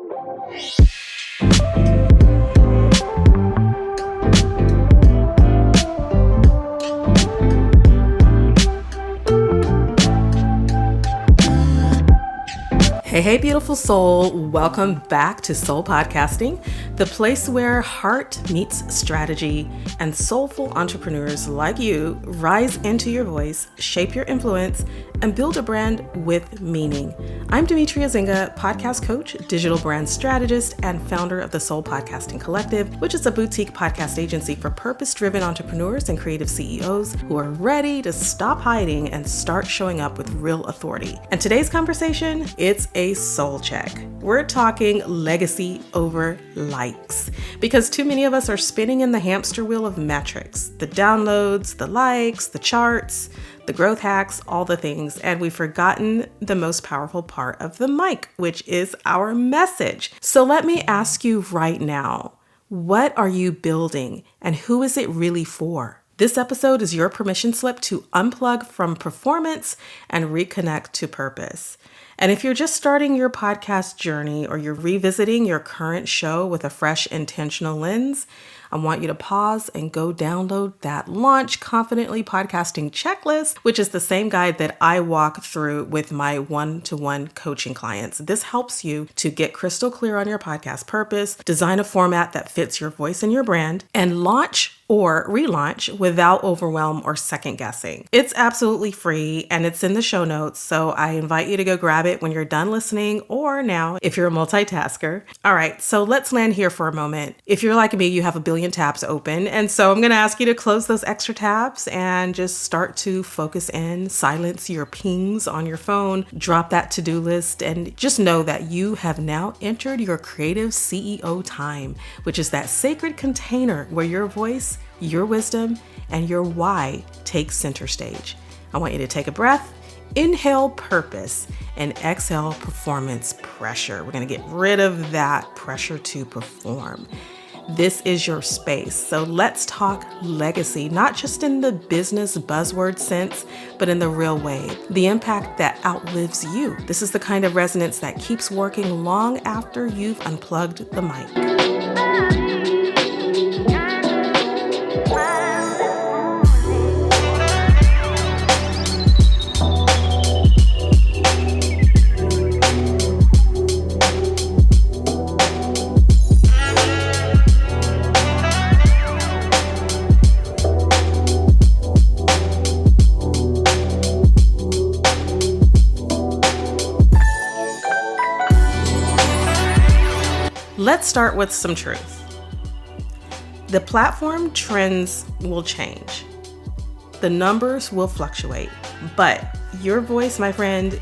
Hey, beautiful soul. Welcome back to Soul Podcasting, the place where heart meets strategy and soulful entrepreneurs like you rise into your voice, shape your influence, and build a brand with meaning. I'm Demetria Zinga, podcast coach, digital brand strategist, and founder of the Soul Podcasting Collective, which is a boutique podcast agency for purpose-driven entrepreneurs and creative CEOs who are ready to stop hiding and start showing up with real authority. And today's conversation, it's a soul check. We're talking legacy over likes, because too many of us are spinning in the hamster wheel of metrics, the downloads, the likes, the charts, the growth hacks, all the things, and we've forgotten the most powerful part of the mic, which is our message. So let me ask you right now, what are you building and who is it really for? This episode is your permission slip to unplug from performance and reconnect to purpose. And if you're just starting your podcast journey or you're revisiting your current show with a fresh, intentional lens, I want you to pause and go download that Launch Confidently Podcasting Checklist, which is the same guide that I walk through with my one-to-one coaching clients. This helps you to get crystal clear on your podcast purpose, design a format that fits your voice and your brand, and launch or relaunch without overwhelm or second guessing. It's absolutely free and it's in the show notes, so I invite you to go grab it when you're done listening or now if you're a multitasker. All right, so let's land here for a moment. If you're like me, you have a billion tabs open, and so I'm gonna ask you to close those extra tabs and just start to focus in, silence your pings on your phone, drop that to-do list, and just know that you have now entered your creative CEO time, which is that sacred container where your voice, your wisdom, and your why take center stage. I want you to take a breath, inhale purpose, and exhale performance pressure. We're going to get rid of that pressure to perform. This is your space. So let's talk legacy, not just in the business buzzword sense, but in the real way, the impact that outlives you. This is the kind of resonance that keeps working long after you've unplugged the mic. Let's start with some truth. The platform trends will change. The numbers will fluctuate, but your voice, my friend,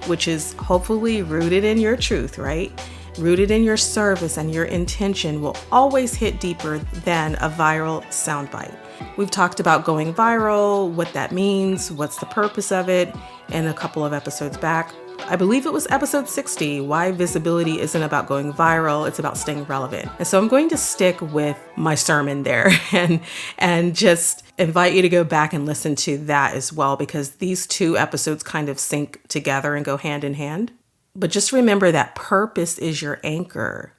which is hopefully rooted in your truth, right? Rooted in your service and your intention, will always hit deeper than a viral soundbite. We've talked about going viral, what that means, what's the purpose of it, in a couple of episodes back. I believe it was episode 60, why visibility isn't about going viral, it's about staying relevant. And so I'm going to stick with my sermon there and just invite you to go back and listen to that as well, because these two episodes kind of sync together and go hand in hand. But just remember that purpose is your anchor,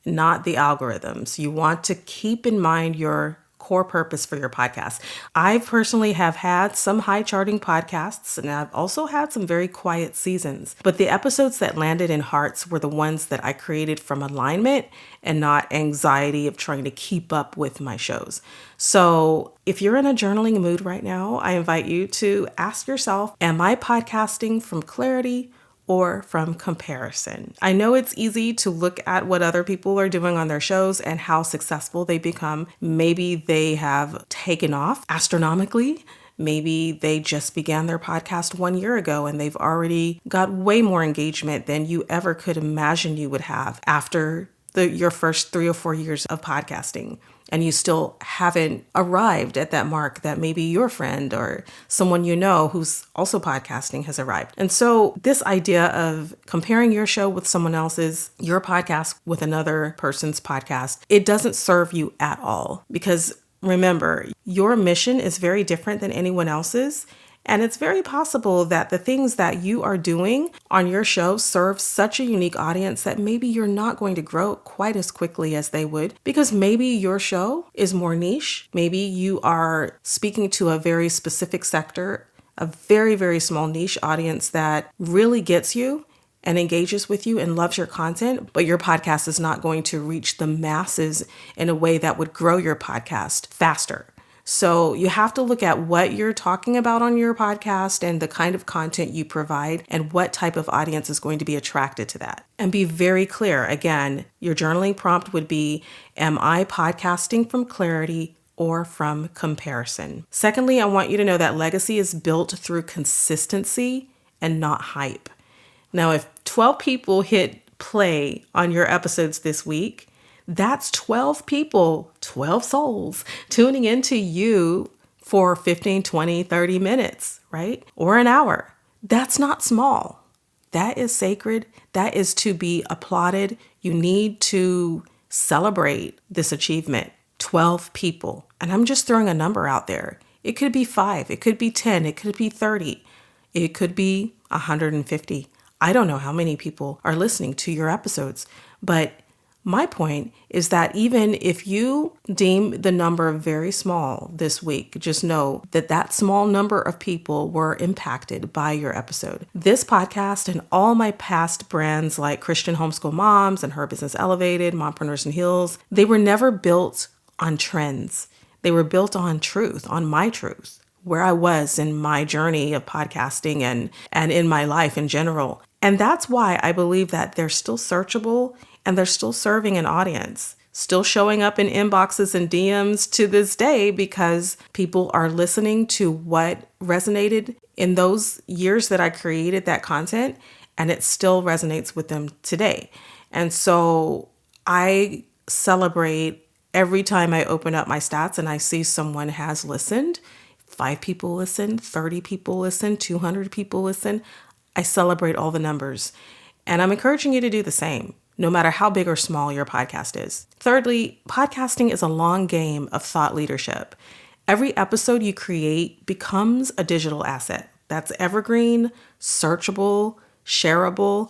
not the algorithms. You want to keep in mind your core purpose for your podcast. I personally have had some high charting podcasts, and I've also had some very quiet seasons. But the episodes that landed in hearts were the ones that I created from alignment and not anxiety of trying to keep up with my shows. So if you're in a journaling mood right now, I invite you to ask yourself, am I podcasting from clarity or from comparison? I know it's easy to look at what other people are doing on their shows and how successful they become. Maybe they have taken off astronomically. Maybe they just began their podcast 1 year ago and they've already got way more engagement than you ever could imagine you would have after your first 3 or 4 years of podcasting. And you still haven't arrived at that mark that maybe your friend or someone you know who's also podcasting has arrived. And so this idea of comparing your show with someone else's, your podcast with another person's podcast, it doesn't serve you at all. Because remember, your mission is very different than anyone else's. And it's very possible that the things that you are doing on your show serve such a unique audience that maybe you're not going to grow quite as quickly as they would, because maybe your show is more niche. Maybe you are speaking to a very specific sector, a very, very small niche audience that really gets you and engages with you and loves your content, but your podcast is not going to reach the masses in a way that would grow your podcast faster. So you have to look at what you're talking about on your podcast and the kind of content you provide and what type of audience is going to be attracted to that. And be very clear. Again, your journaling prompt would be, am I podcasting from clarity or from comparison? Secondly, I want you to know that legacy is built through consistency and not hype. Now, if 12 people hit play on your episodes this week, that's 12 people, 12 souls tuning into you for 15, 20, 30 minutes, right? Or an hour. That's not small. That is sacred. That is to be applauded. You need to celebrate this achievement. 12 people. And I'm just throwing a number out there. It could be 5. It could be 10. It could be 30. It could be 150. I don't know how many people are listening to your episodes, but my point is that even if you deem the number very small this week, just know that that small number of people were impacted by your episode. This podcast and all my past brands like Christian Homeschool Moms and Her Business Elevated, Mompreneurs and Heels, they were never built on trends. They were built on truth, on my truth, where I was in my journey of podcasting and in my life in general. And that's why I believe that they're still searchable and they're still serving an audience, still showing up in inboxes and DMs to this day because people are listening to what resonated in those years that I created that content, and it still resonates with them today. And so I celebrate every time I open up my stats and I see someone has listened. 5 people listen, 30 people listen, 200 people listen. I celebrate all the numbers. And I'm encouraging you to do the same, no matter how big or small your podcast is. Thirdly, podcasting is a long game of thought leadership. Every episode you create becomes a digital asset that's evergreen, searchable, shareable,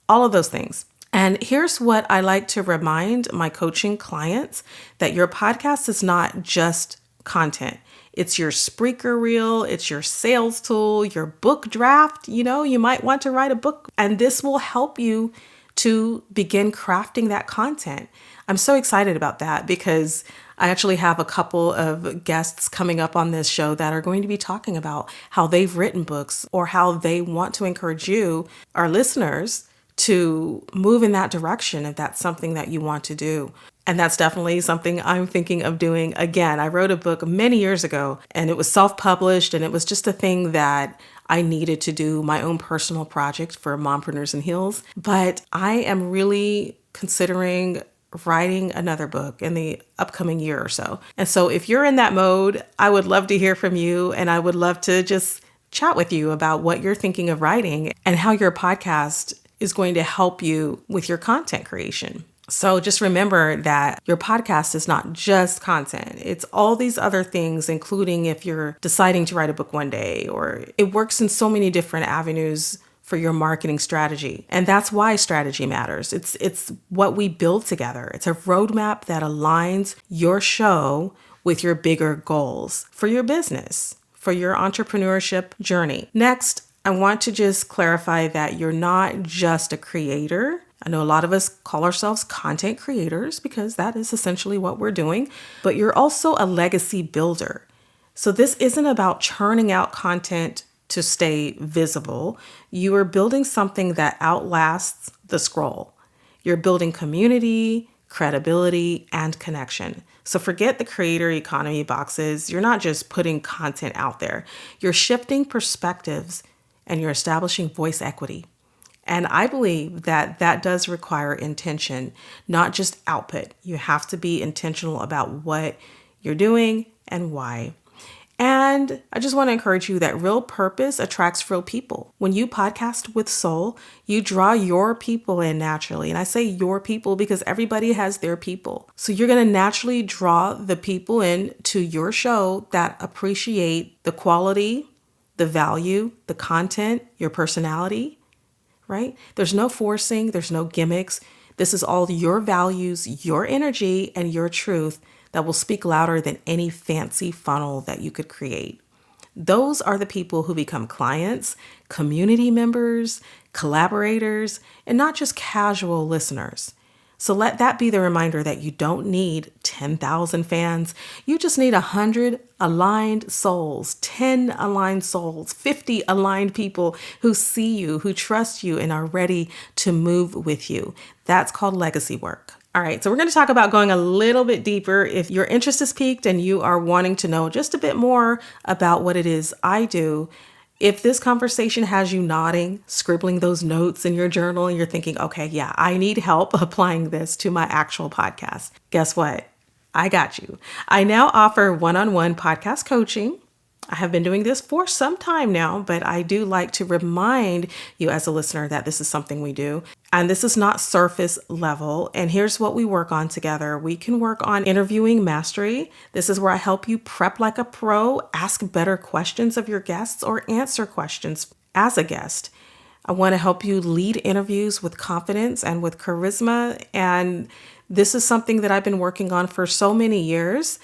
all of those things. And here's what I like to remind my coaching clients, that your podcast is not just content. It's your Spreaker reel, it's your sales tool, your book draft. You might want to write a book, and this will help you to begin crafting that content. I'm so excited about that because I actually have a couple of guests coming up on this show that are going to be talking about how they've written books or how they want to encourage you, our listeners, to move in that direction if that's something that you want to do. And that's definitely something I'm thinking of doing again. I wrote a book many years ago and it was self-published, and it was just a thing that I needed to do, my own personal project for Mompreneurs and Heels. But I am really considering writing another book in the upcoming year or so. And so if you're in that mode, I would love to hear from you, and I would love to just chat with you about what you're thinking of writing and how your podcast is going to help you with your content creation. So just remember that your podcast is not just content. It's all these other things, including if you're deciding to write a book one day, or it works in so many different avenues for your marketing strategy. And that's why strategy matters. It's what we build together. It's a roadmap that aligns your show with your bigger goals for your business, for your entrepreneurship journey. Next, I want to just clarify that you're not just a creator. I know a lot of us call ourselves content creators because that is essentially what we're doing, but you're also a legacy builder. So this isn't about churning out content to stay visible. You are building something that outlasts the scroll. You're building community, credibility, and connection. So forget the creator economy boxes. You're not just putting content out there. You're shifting perspectives and you're establishing voice equity. And I believe that that does require intention, not just output. You have to be intentional about what you're doing and why. And I just want to encourage you that real purpose attracts real people. When you podcast with Soul, you draw your people in naturally. And I say your people because everybody has their people. So you're going to naturally draw the people in to your show that appreciate the quality, the value, the content, your personality, right? There's no forcing, there's no gimmicks. This is all your values, your energy, and your truth that will speak louder than any fancy funnel that you could create. Those are the people who become clients, community members, collaborators, and not just casual listeners. So let that be the reminder that you don't need 10,000 fans. You just need 100 aligned souls, 10 aligned souls, 50 aligned people who see you, who trust you, and are ready to move with you. That's called legacy work. All right, so we're going to talk about going a little bit deeper. If your interest is piqued and you are wanting to know just a bit more about what it is I do, if this conversation has you nodding, scribbling those notes in your journal, and you're thinking, okay, yeah, I need help applying this to my actual podcast, guess what? I got you. I now offer one-on-one podcast coaching. I have been doing this for some time now, but I do like to remind you as a listener that this is something we do. And this is not surface level. And here's what we work on together. We can work on interviewing mastery. This is where I help you prep like a pro, ask better questions of your guests, or answer questions as a guest. I want to help you lead interviews with confidence and with charisma. And this is something that I've been working on for so many years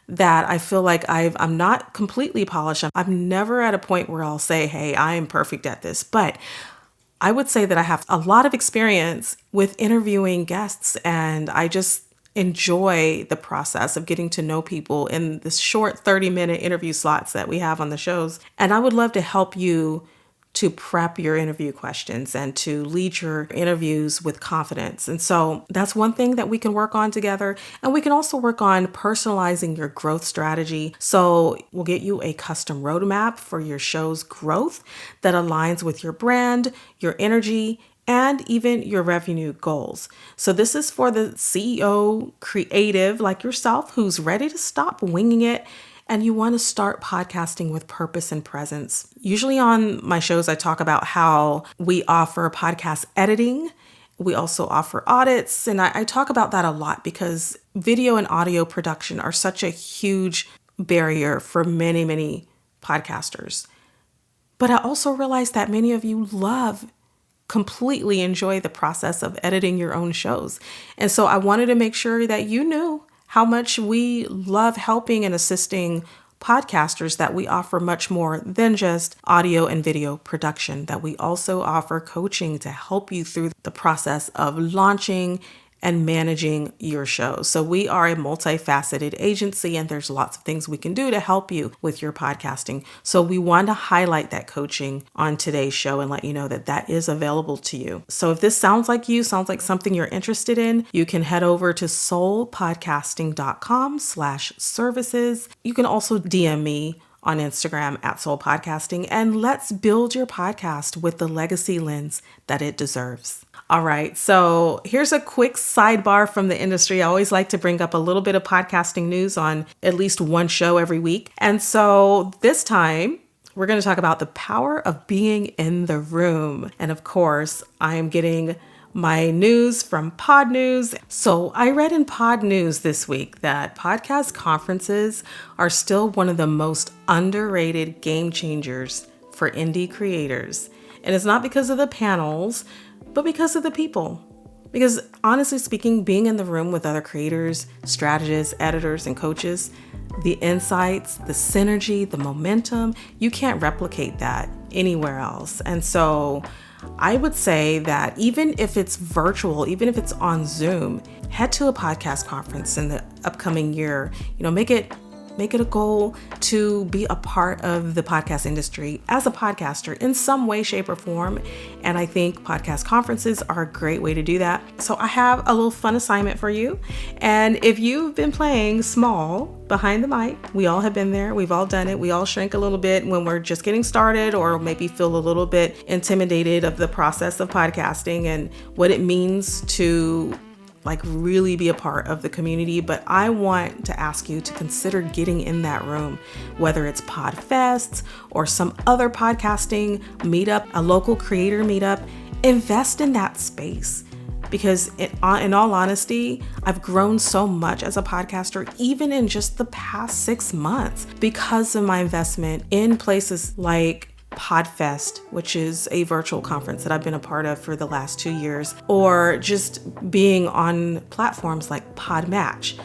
that I feel like I'm not completely polished. I'm never at a point where I'll say, hey, I am perfect at this. But I would say that I have a lot of experience with interviewing guests, and I just enjoy the process of getting to know people in this short 30-minute interview slots that we have on the shows. And I would love to help you to prep your interview questions and to lead your interviews with confidence. And so that's one thing that we can work on together. And we can also work on personalizing your growth strategy. So we'll get you a custom roadmap for your show's growth that aligns with your brand, your energy, and even your revenue goals. So this is for the CEO creative like yourself who's ready to stop winging it and you want to start podcasting with purpose and presence. Usually on my shows, I talk about how we offer podcast editing. We also offer audits. And I talk about that a lot because video and audio production are such a huge barrier for many, many podcasters. But I also realize that many of you completely enjoy the process of editing your own shows. And so I wanted to make sure that you knew how much we love helping and assisting podcasters, that we offer much more than just audio and video production, that we also offer coaching to help you through the process of launching and managing your show. So we are a multifaceted agency and there's lots of things we can do to help you with your podcasting. So we want to highlight that coaching on today's show and let you know that that is available to you. So if this sounds like something you're interested in, you can head over to soulpodcasting.com/services. You can also DM me on Instagram at Soul Podcasting, and let's build your podcast with the legacy lens that it deserves. All right, so here's a quick sidebar from the industry. I always like to bring up a little bit of podcasting news on at least one show every week. And so this time, we're going to talk about the power of being in the room. And of course, I am getting my news from Pod News. So I read in Pod News this week that podcast conferences are still one of the most underrated game changers for indie creators. And it's not because of the panels, but because of the people. Because honestly speaking, being in the room with other creators, strategists, editors, and coaches, the insights, the synergy, the momentum, you can't replicate that anywhere else. And so I would say that even if it's virtual, even if it's on Zoom, head to a podcast conference in the upcoming year. Make it a goal to be a part of the podcast industry as a podcaster in some way, shape, or form. And I think podcast conferences are a great way to do that. So I have a little fun assignment for you. And if you've been playing small behind the mic, we all have been there. We've all done it. We all shrink a little bit when we're just getting started or maybe feel a little bit intimidated of the process of podcasting and what it means to really be a part of the community. But I want to ask you to consider getting in that room, whether it's PodFests or some other podcasting meetup, a local creator meetup. Invest in that space. because in all honesty, I've grown so much as a podcaster, even in just the past 6 months, because of my investment in places like Podfest, which is a virtual conference that I've been a part of for the last 2 years, or just being on platforms like Podmatch.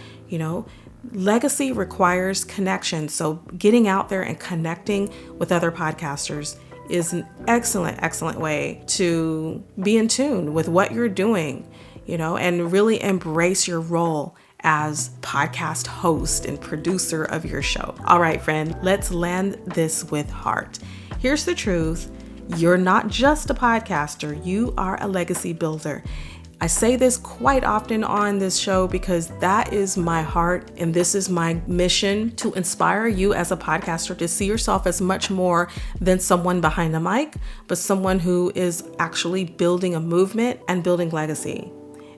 Legacy requires connection. So getting out there and connecting with other podcasters is an excellent way to be in tune with what you're doing, and really embrace your role as podcast host and producer of your show. All right, friend, let's land this with heart. Here's the truth. You're not just a podcaster. You are a legacy builder. I say this quite often on this show because that is my heart, and this is my mission, to inspire you as a podcaster to see yourself as much more than someone behind the mic, but someone who is actually building a movement and building legacy.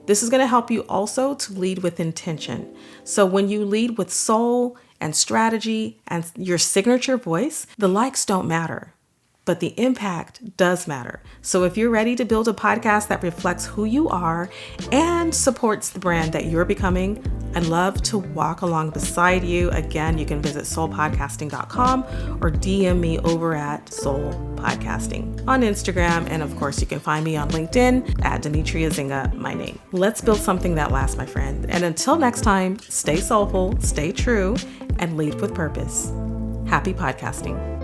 This is going to help you also to lead with intention. So when you lead with soul and strategy and your signature voice, the likes don't matter, but the impact does matter. So if you're ready to build a podcast that reflects who you are and supports the brand that you're becoming, I'd love to walk along beside you. Again, you can visit soulpodcasting.com or DM me over at Soul Podcasting on Instagram. And of course, you can find me on LinkedIn at Demetria Zinga, my name. Let's build something that lasts, my friend. And until next time, stay soulful, stay true, and lead with purpose. Happy podcasting.